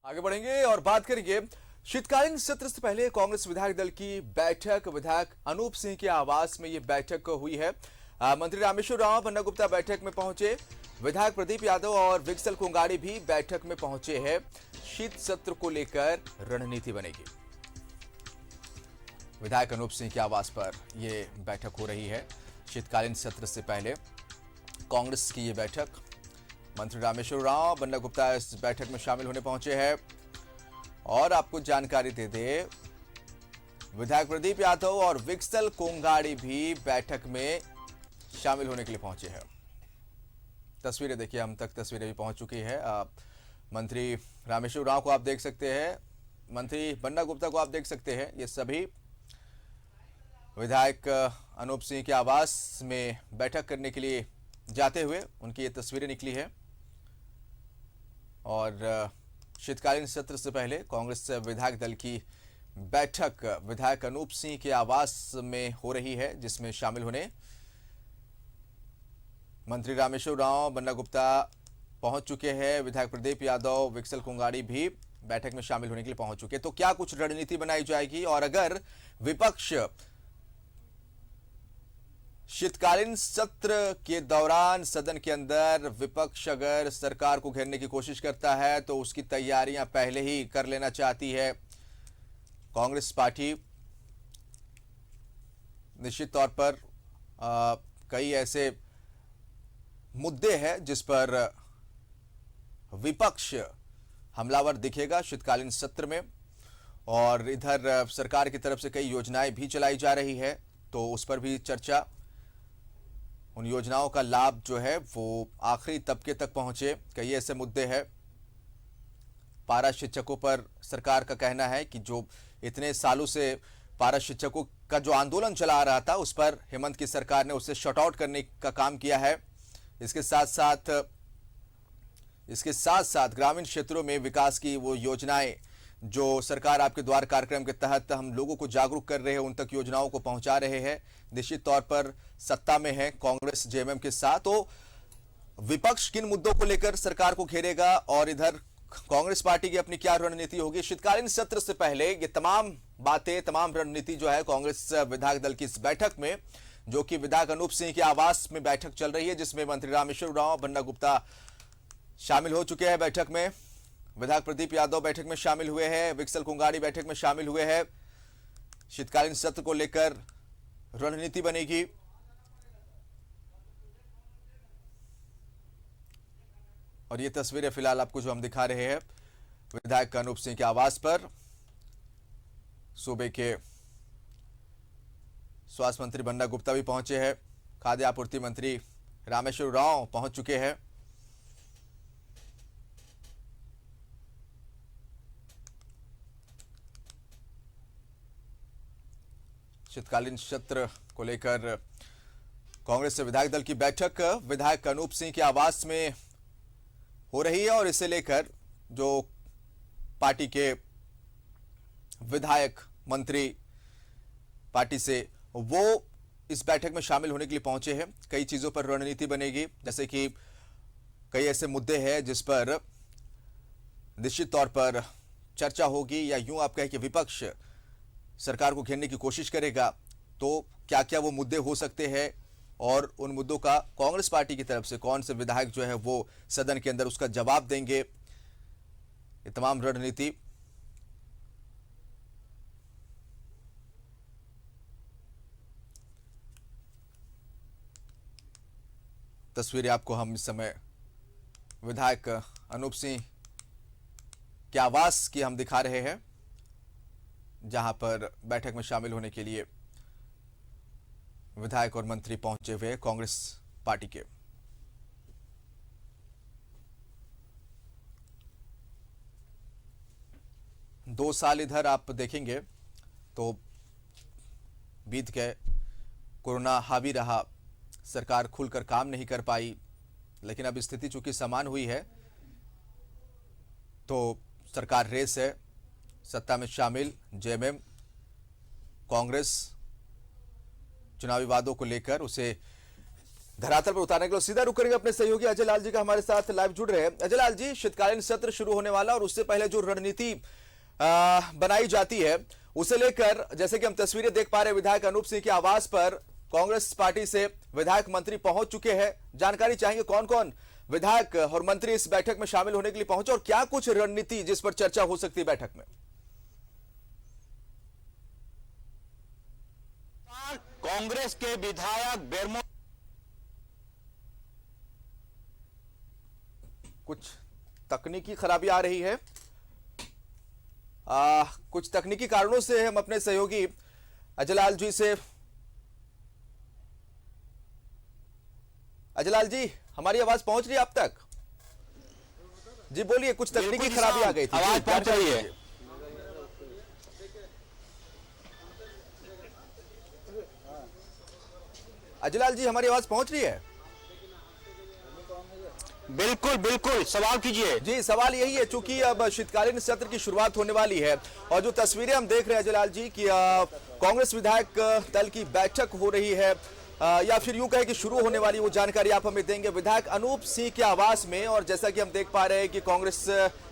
आगे बढ़ेंगे और बात करेंगे शीतकालीन सत्र से पहले कांग्रेस विधायक दल की बैठक। विधायक अनूप सिंह के आवास में यह बैठक हुई है। मंत्री रामेश्वर राव बन्ना गुप्ता बैठक में पहुंचे। विधायक प्रदीप यादव और विक्सल कोंगाड़ी भी बैठक में पहुंचे हैं। शीत सत्र को लेकर रणनीति बनेगी। विधायक अनूप सिंह के आवास पर यह बैठक हो रही है। शीतकालीन सत्र से पहले कांग्रेस की यह बैठक, मंत्री रामेश्वर राव बन्ना गुप्ता इस बैठक में शामिल होने पहुंचे हैं। और आपको जानकारी दे दे, विधायक प्रदीप यादव और विक्सल कोंगाड़ी भी बैठक में शामिल होने के लिए पहुंचे हैं। तस्वीरें देखिए, हम तक तस्वीरें भी पहुंच चुकी है। मंत्री रामेश्वर राव को आप देख सकते हैं, मंत्री बन्ना गुप्ता को आप देख सकते हैं। ये सभी विधायक अनूप सिंह के आवास में बैठक करने के लिए जाते हुए उनकी ये तस्वीरें निकली है। और शीतकालीन सत्र से पहले कांग्रेस विधायक दल की बैठक विधायक अनूप सिंह के आवास में हो रही है, जिसमें शामिल होने मंत्री रामेश्वर राव बन्ना गुप्ता पहुंच चुके हैं। विधायक प्रदीप यादव विक्सल कोंगाड़ी भी बैठक में शामिल होने के लिए पहुंच चुके हैं। तो क्या कुछ रणनीति बनाई जाएगी? और अगर विपक्ष शीतकालीन सत्र के दौरान सदन के अंदर विपक्ष अगर सरकार को घेरने की कोशिश करता है तो उसकी तैयारियां पहले ही कर लेना चाहती है कांग्रेस पार्टी। निश्चित तौर पर कई ऐसे मुद्दे हैं जिस पर विपक्ष हमलावर दिखेगा शीतकालीन सत्र में। और इधर सरकार की तरफ से कई योजनाएं भी चलाई जा रही है, तो उस पर भी चर्चा। उन योजनाओं का लाभ जो है वो आखिरी तबके तक पहुंचे। कई ऐसे मुद्दे हैं। पारा शिक्षकों पर सरकार का कहना है कि जो इतने सालों से पारा शिक्षकों का जो आंदोलन चला आ रहा था, उस पर हेमंत की सरकार ने उसे शट आउट करने का काम किया है। इसके साथ साथ ग्रामीण क्षेत्रों में विकास की वो योजनाएं जो सरकार आपके द्वार कार्यक्रम के तहत हम लोगों को जागरूक कर रहे हैं, उन तक योजनाओं को पहुंचा रहे हैं। निश्चित तौर पर सत्ता में है कांग्रेस जेएमएम के साथ, तो विपक्ष किन मुद्दों को लेकर सरकार को घेरेगा और इधर कांग्रेस पार्टी की अपनी क्या रणनीति होगी? शीतकालीन सत्र से पहले ये तमाम बातें, तमाम रणनीति जो है कांग्रेस विधायक दल की इस बैठक में, जो कि विधायक अनूप सिंह के आवास में बैठक चल रही है, जिसमें मंत्री रामेश्वर राव बन्ना गुप्ता शामिल हो चुके हैं बैठक में। विधायक प्रदीप यादव बैठक में शामिल हुए हैं, विक्सल कोंगाड़ी बैठक में शामिल हुए हैं। शीतकालीन सत्र को लेकर रणनीति बनेगी। और ये तस्वीरें फिलहाल आपको जो हम दिखा रहे हैं विधायक अनूप सिंह के आवास पर। सूबे के स्वास्थ्य मंत्री बन्ना गुप्ता भी पहुंचे हैं। खाद्य आपूर्ति मंत्री रामेश्वर राव पहुंच चुके हैं। शीतकालीन सत्र को लेकर कांग्रेस विधायक दल की बैठक विधायक अनूप सिंह के आवास में हो रही है। और इसे लेकर जो पार्टी के विधायक मंत्री पार्टी से वो इस बैठक में शामिल होने के लिए पहुंचे हैं। कई चीजों पर रणनीति बनेगी, जैसे कि कई ऐसे मुद्दे हैं जिस पर निश्चित तौर पर चर्चा होगी, या यूं आप कहें कि विपक्ष सरकार को घेरने की कोशिश करेगा। तो क्या क्या वो मुद्दे हो सकते हैं और उन मुद्दों का कांग्रेस पार्टी की तरफ से कौन से विधायक जो है वो सदन के अंदर उसका जवाब देंगे, ये तमाम रणनीति तस्वीरें आपको हम इस समय विधायक अनूप सिंह के आवास की हम दिखा रहे हैं, जहां पर बैठक में शामिल होने के लिए विधायक और मंत्री पहुंचे हुए कांग्रेस पार्टी के। दो साल इधर आप देखेंगे तो बीत गए, कोरोना हावी रहा, सरकार खुलकर काम नहीं कर पाई। लेकिन अब स्थिति चूंकि समान हुई है तो सरकार रेस है, सत्ता में शामिल जेएमएम कांग्रेस चुनावी वादों को लेकर उसे धरातल पर उतारने के लिए सीधा रुक करेंगे अपने सहयोगी अजय लाल जी का हमारे साथ लाइव जुड़ रहे हैं। अजय लाल जी, शीतकालीन सत्र शुरू होने वाला और उससे पहले जो रणनीति बनाई जाती है उसे लेकर जैसे कि हम तस्वीरें देख पा रहे हैं, विधायक अनूप सिंह के आवास पर कांग्रेस पार्टी से विधायक मंत्री पहुंच चुके हैं। जानकारी चाहेंगे कौन कौन विधायक और मंत्री इस बैठक में शामिल होने के लिए पहुंचे और क्या कुछ रणनीति जिस पर चर्चा हो सकती है बैठक में। कांग्रेस के विधायक बेरमो कुछ तकनीकी खराबी आ रही है। कुछ तकनीकी कारणों से हम अपने सहयोगी अजय लाल जी से अजय लाल जी, हमारी आवाज पहुंच रही है आप तक? जी बोलिए, कुछ तकनीकी खराबी आ गई थी, आवाज पहुंच रही है। अजय लाल जी, हमारी आवाज पहुंच रही है? बिल्कुल बिल्कुल, सवाल कीजिए। जी, सवाल यही है, चूंकि अब शीतकालीन सत्र की शुरुआत होने वाली है और जो तस्वीरें हम देख रहे हैं अजय लाल जी कि कांग्रेस विधायक दल की बैठक हो रही है या फिर यूं कहे कि शुरू होने वाली, वो जानकारी आप हमें देंगे विधायक अनूप सिंह के आवास में। और जैसा कि हम देख पा रहे हैं कि कांग्रेस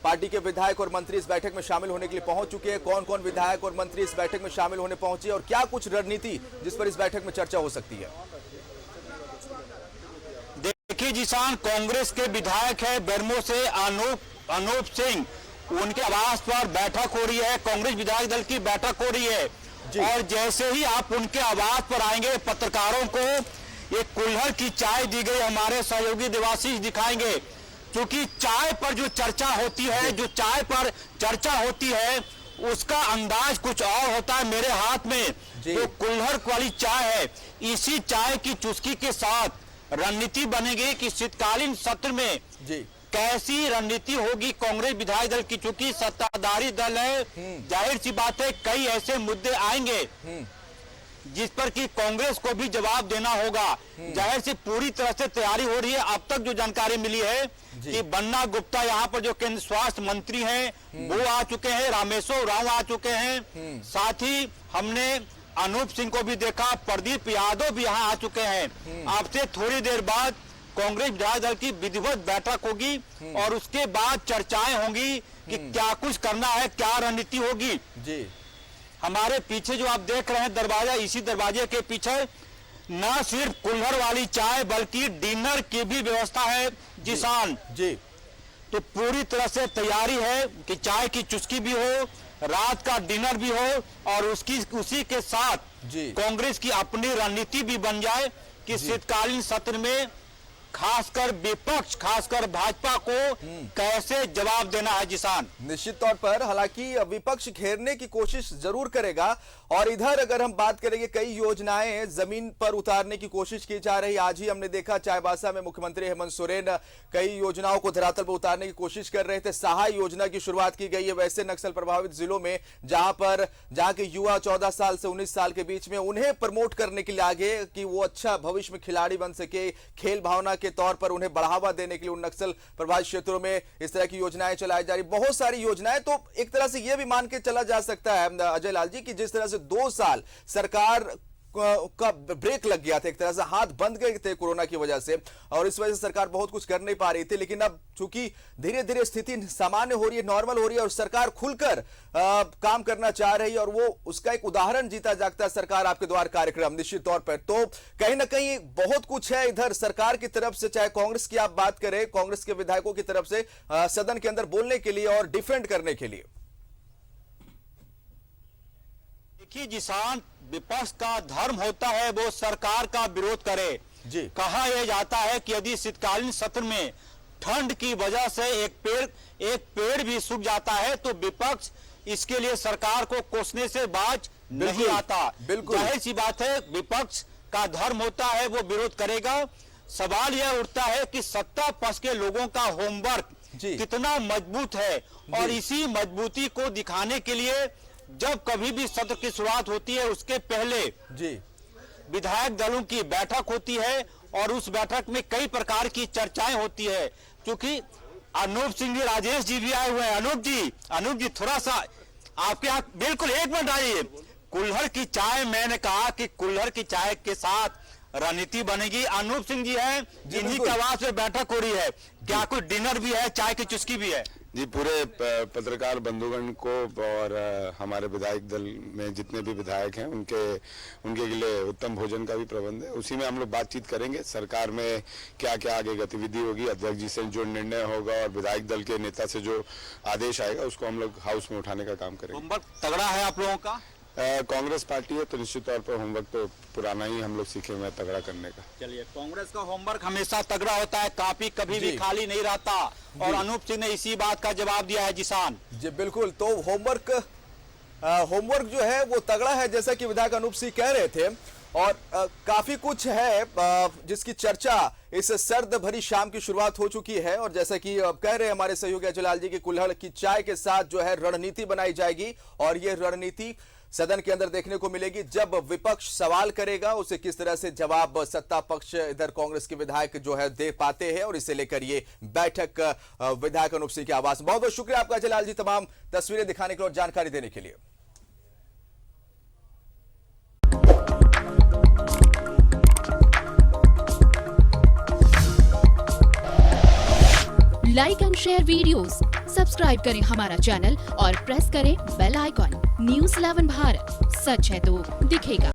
पार्टी के विधायक और मंत्री इस बैठक में शामिल होने के लिए पहुंच चुके हैं। कौन कौन विधायक और मंत्री इस बैठक में शामिल होने पहुंचे और क्या कुछ रणनीति जिस पर इस बैठक में चर्चा हो सकती है? देखिए जिसान, कांग्रेस के विधायक है बेरमो से अनूप सिंह, उनके आवास पर बैठक हो रही है, कांग्रेस विधायक दल की बैठक हो रही है। और जैसे ही आप उनके आवास पर आएंगे, पत्रकारों को एक कुल्हड़ की चाय दी गई, हमारे सहयोगी देवाशीष दिखाएंगे। क्योंकि चाय पर जो चर्चा होती है, जो चाय पर चर्चा होती है उसका अंदाज कुछ और होता है। मेरे हाथ में जो कुल्हड़ वाली चाय है, इसी चाय की चुस्की के साथ रणनीति बनेगी कि शीतकालीन सत्र में कैसी रणनीति होगी कांग्रेस विधायक दल की। चूंकि सत्ताधारी दल है, जाहिर सी बात है कई ऐसे मुद्दे आएंगे जिस पर कि कांग्रेस को भी जवाब देना होगा। जाहिर सी पूरी तरह से तैयारी हो रही है। अब तक जो जानकारी मिली है कि बन्ना गुप्ता यहाँ पर जो केंद्र स्वास्थ्य मंत्री हैं वो आ चुके हैं, रामेश्वर राव आ चुके हैं, साथ ही हमने अनूप सिंह को भी देखा, प्रदीप यादव भी यहाँ आ चुके हैं। अब से थोड़ी देर बाद कांग्रेस विधायक दल की विधिवत बैठक होगी और उसके बाद चर्चाएं होंगी कि क्या कुछ करना है, क्या रणनीति होगी। जी, हमारे पीछे जो आप देख रहे हैं दरवाजा, इसी दरवाजे के पीछे न सिर्फ कुल्हड़ वाली चाय बल्कि डिनर की भी व्यवस्था है जिसान जी। तो पूरी तरह से तैयारी है कि चाय की चुस्की भी हो, रात का डिनर भी हो और उसी के साथ कांग्रेस की अपनी रणनीति भी बन जाए कि शीतकालीन सत्र में खासकर विपक्ष, खासकर भाजपा को कैसे जवाब देना है जिसान। निश्चित तौर पर, हालांकि विपक्ष घेरने की कोशिश जरूर करेगा और इधर अगर हम बात करेंगे, कई योजनाएं जमीन पर उतारने की कोशिश की जा रही। आज ही हमने देखा चाईबासा में मुख्यमंत्री हेमंत सोरेन कई योजनाओं को धरातल पर उतारने की कोशिश कर रहे थे। सहाय योजना की शुरुआत की गई है वैसे नक्सल प्रभावित जिलों में, जहां के युवा 14 साल से 19 साल के बीच में, उन्हें प्रमोट करने के लिए आगे कि वो अच्छा भविष्य में खिलाड़ी बन सके, खेल भावना के तौर पर उन्हें बढ़ावा देने के लिए उन नक्सल प्रभावित क्षेत्रों में इस तरह की योजनाएं चलाई जा रही, बहुत सारी योजनाएं। तो एक तरह से यह भी मान के चला जा सकता है अजय लाल जी कि जिस तरह से 2 साल सरकार का ब्रेक लग गया था, एक तरह से हाथ बंद गए थे कोरोना की वजह से और इस वजह से सरकार बहुत कुछ कर नहीं पा रही थी, लेकिन अब चूंकि धीरे धीरे स्थिति सामान्य हो रही है, नॉर्मल हो रही है और सरकार खुलकर काम करना चाह रही है और वो उसका एक उदाहरण जीता जागता सरकार आपके द्वार कार्यक्रम निश्चित तौर पर। तो कहीं ना कहीं बहुत कुछ है इधर सरकार की तरफ से, चाहे कांग्रेस की आप बात करें, कांग्रेस के विधायकों की तरफ से सदन के अंदर बोलने के लिए और डिफेंड करने के लिए। देखिए जिसान, विपक्ष का धर्म होता है वो सरकार का विरोध करे जी। कहा यह जाता है कि यदि शीतकालीन सत्र में ठंड की वजह से एक पेड़ भी सूख जाता है तो विपक्ष इसके लिए सरकार को कोसने से बाज नहीं आता। जाहिर सी बात है विपक्ष का धर्म होता है वो विरोध करेगा। सवाल यह उठता है कि सत्ता पक्ष के लोगों का होमवर्क कितना मजबूत है और इसी मजबूती को दिखाने के लिए जब कभी भी सत्र की शुरुआत होती है उसके पहले विधायक दलों की बैठक होती है और उस बैठक में कई प्रकार की चर्चाएं होती है। क्योंकि अनूप सिंह जी, राजेश जी भी आए हुए हैं। अनूप जी थोड़ा सा आपके यहाँ बिल्कुल 1 मिनट आइए। कुल्हड़ की चाय, मैंने कहा कि कुल्हड़ की चाय के साथ रणनीति बनेगी। अनूप सिंह जी हैं, जी, इन्हीं बिल्कुल। के आवाज से बैठक हो रही है। क्या कोई डिनर भी है, चाय की चुस्की भी है? जी, पूरे पत्रकार बंधुगण को और हमारे विधायक दल में जितने भी विधायक हैं उनके लिए उत्तम भोजन का भी प्रबंध है। उसी में हम लोग बातचीत करेंगे, सरकार में क्या क्या आगे गतिविधि होगी, अध्यक्ष जी से जो निर्णय होगा और विधायक दल के नेता से जो आदेश आएगा उसको हम लोग हाउस में उठाने का काम करेंगे। होमवर्क तगड़ा है आप लोगों का? कांग्रेस पार्टी है तो निश्चित तौर पर होमवर्क तो पुराना ही हम लोग सीखे हुए हैं तगड़ा करने का। चलिए, कांग्रेस का होमवर्क हमेशा तगड़ा होता है, काफी कभी भी जी। खाली नहीं रहता, और अनूप सिंह ने इसी बात का जवाब दिया है। जिसान जी बिल्कुल, तो होमवर्क जो है वो तगड़ा है, जैसा कि विधायक अनूप सिंह कह रहे थे, और काफी कुछ है जिसकी चर्चा इस सर्द भरी शाम की शुरुआत हो चुकी है। और जैसा कि कह रहे हैं हमारे सहयोगी अजयलाल जी की कुल्हड़ की चाय के साथ जो है रणनीति बनाई जाएगी, और ये रणनीति सदन के अंदर देखने को मिलेगी। जब विपक्ष सवाल करेगा उसे किस तरह से जवाब सत्ता पक्ष इधर कांग्रेस के विधायक जो है दे पाते हैं, और इसे लेकर ये बैठक विधायक अनूप सिंह के आवास। बहुत बहुत शुक्रिया आपका अजयलाल जी, तमाम तस्वीरें दिखाने के लिए और जानकारी देने के लिए। Like and share videos, subscribe करें हमारा चैनल और प्रेस करें बेल आइकॉन। न्यूज़ 11 भारत, सच है तो दिखेगा।